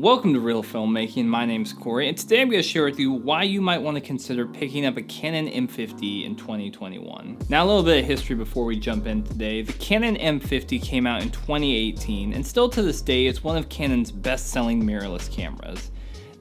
Welcome to Reel Filmmaking. My name's Corey, and today I'm going to share with you why you might want to consider picking up a Canon M50 in 2021. Now, a little bit of history before we jump in today. The Canon M50 came out in 2018, and still to this day, it's one of Canon's best-selling mirrorless cameras.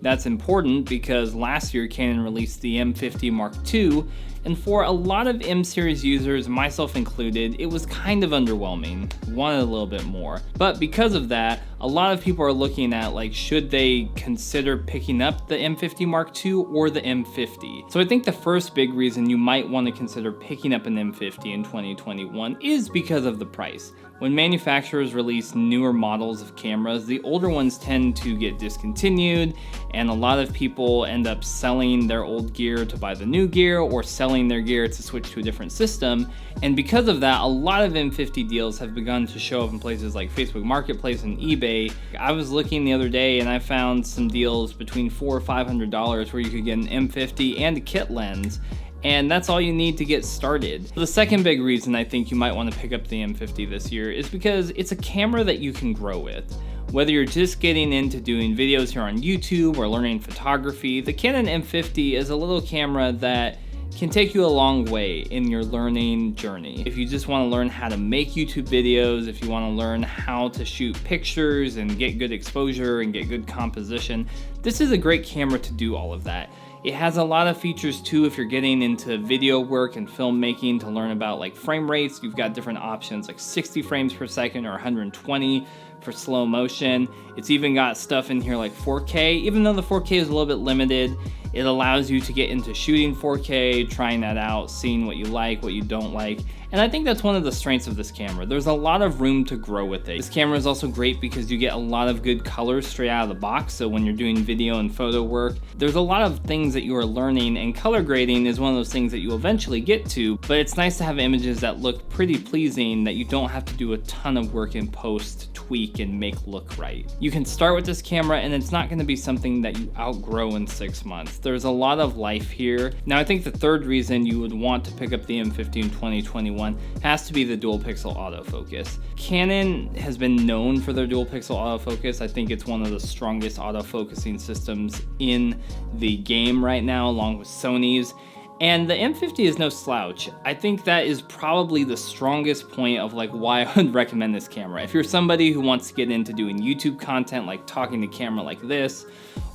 That's important because last year Canon released the M50 Mark II, and for a lot of M-series users, myself included, it was kind of underwhelming. Wanted a little bit more. But because of that, a lot of people are looking at should they consider picking up the M50 Mark II or the M50? So I think the first big reason you might want to consider picking up an M50 in 2021 is because of the price. When manufacturers release newer models of cameras, the older ones tend to get discontinued, and a lot of people end up selling their old gear to buy the new gear or selling their gear to switch to a different system. And because of that, a lot of M50 deals have begun to show up in places like Facebook Marketplace and eBay. I was looking the other day and I found some deals between $400 or $500 where you could get an M50 and a kit lens. And that's all you need to get started. The second big reason I think you might want to pick up the M50 this year is because it's a camera that you can grow with. Whether you're just getting into doing videos here on YouTube or learning photography, the Canon M50 is a little camera that can take you a long way in your learning journey. If you just want to learn how to make YouTube videos, if you want to learn how to shoot pictures and get good exposure and get good composition, this is a great camera to do all of that. It has a lot of features too if you're getting into video work and filmmaking to learn about frame rates. You've got different options like 60 frames per second or 120 for slow motion. It's even got stuff in here like 4K. Even though the 4K is a little bit limited, it allows you to get into shooting 4K, trying that out, seeing what you like, what you don't like. And I think that's one of the strengths of this camera. There's a lot of room to grow with it. This camera is also great because you get a lot of good colors straight out of the box. So when you're doing video and photo work, there's a lot of things that you are learning, and color grading is one of those things that you eventually get to, but it's nice to have images that look pretty pleasing that you don't have to do a ton of work in post to tweak and make look right. You can start with this camera and it's not gonna be something that you outgrow in 6 months. There's a lot of life here. Now I think the third reason you would want to pick up the M50 in 2021 has to be the dual pixel autofocus. Canon has been known for their dual pixel autofocus. I think it's one of the strongest autofocusing systems in the game right now, along with Sony's. And the M50 is no slouch. I think that is probably the strongest point of why I would recommend this camera. If you're somebody who wants to get into doing YouTube content, like talking to camera like this,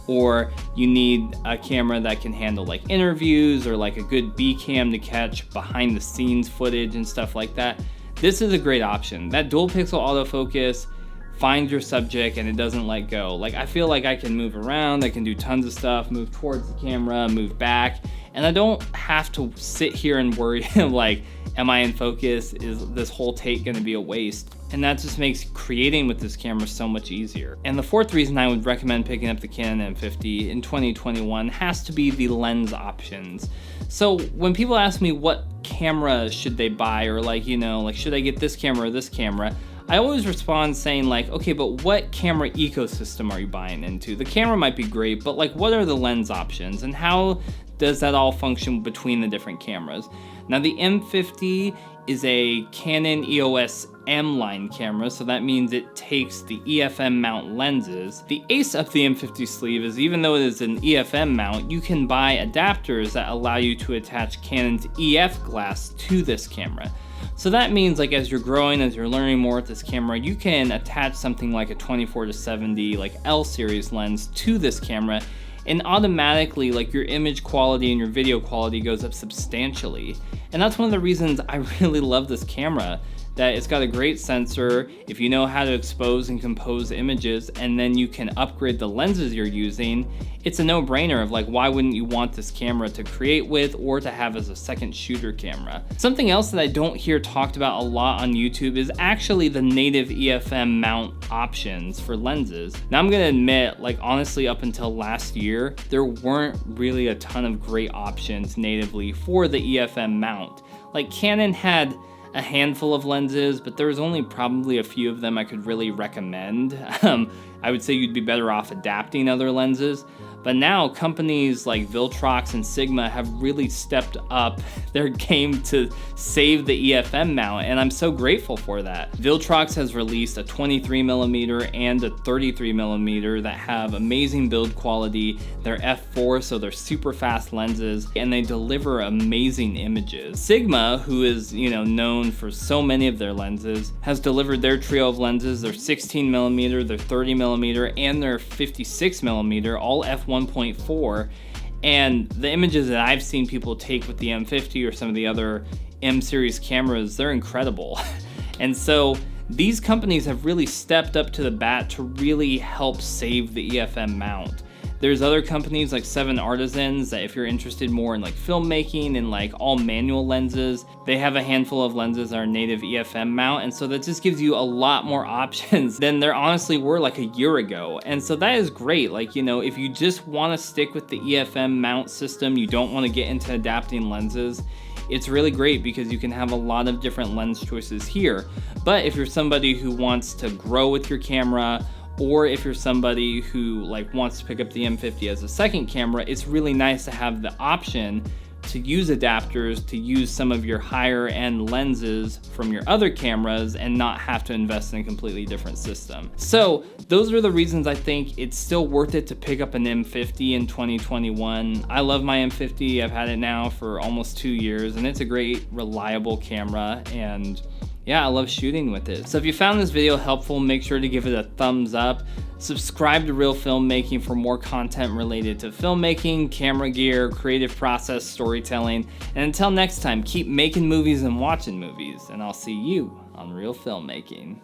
or you need a camera that can handle interviews or a good B cam to catch behind the scenes footage and stuff like that, this is a great option. That dual pixel autofocus finds your subject and it doesn't let go. I feel like I can move around, I can do tons of stuff, move towards the camera, move back, and I don't have to sit here and worry am I in focus? Is this whole take gonna be a waste? And that just makes creating with this camera so much easier. And the fourth reason I would recommend picking up the Canon M50 in 2021 has to be the lens options. So when people ask me what camera should they buy, or should I get this camera or this camera, I always respond saying okay, but what camera ecosystem are you buying into? The camera might be great, but what are the lens options and how does that all function between the different cameras? Now the M50 is a Canon EOS M line camera, so that means it takes the EFM mount lenses. The ace of the M50 sleeve is even though it is an EFM mount, you can buy adapters that allow you to attach Canon's EF glass to this camera. So that means as you're growing, as you're learning more with this camera, you can attach something like a 24-70 L series lens to this camera, and automatically your image quality and your video quality goes up substantially. And that's one of the reasons I really love this camera, that it's got a great sensor. If you know how to expose and compose images, and then you can upgrade the lenses you're using, it's a no-brainer of why wouldn't you want this camera to create with or to have as a second shooter camera. Something else that I don't hear talked about a lot on YouTube is actually the native EFM mount options for lenses. Now I'm gonna admit, honestly, up until last year, there weren't really a ton of great options natively for the EFM mount. Canon had a handful of lenses, but there was only probably a few of them I could really recommend. I would say you'd be better off adapting other lenses. But now companies like Viltrox and Sigma have really stepped up their game to save the EFM mount, and I'm so grateful for that. Viltrox has released a 23mm and a 33mm that have amazing build quality. They're f4, so they're super fast lenses, and they deliver amazing images. Sigma, who is, known for so many of their lenses, has delivered their trio of lenses, their 16mm, their 30mm, and their 56mm, all f1.4. And the images that I've seen people take with the M50 or some of the other M series cameras, they're incredible. And so these companies have really stepped up to the bat to really help save the EFM mount. There's other companies like 7 Artisans that if you're interested more in like filmmaking and like all manual lenses, they have a handful of lenses that are native EFM mount, and so that just gives you a lot more options than there honestly were like a year ago. And so that is great. Like, if you just want to stick with the EFM mount system, you don't want to get into adapting lenses, it's really great because you can have a lot of different lens choices here. But if you're somebody who wants to grow with your camera, or if you're somebody who wants to pick up the M50 as a second camera, it's really nice to have the option to use adapters to use some of your higher end lenses from your other cameras and not have to invest in a completely different system. So those are the reasons I think it's still worth it to pick up an M50 in 2021. I love my M50. I've had it now for almost 2 years, and it's a great, reliable camera, and yeah, I love shooting with it. So if you found this video helpful, make sure to give it a thumbs up. Subscribe to Reel Filmmaking for more content related to filmmaking, camera gear, creative process, storytelling. And until next time, keep making movies and watching movies. And I'll see you on Reel Filmmaking.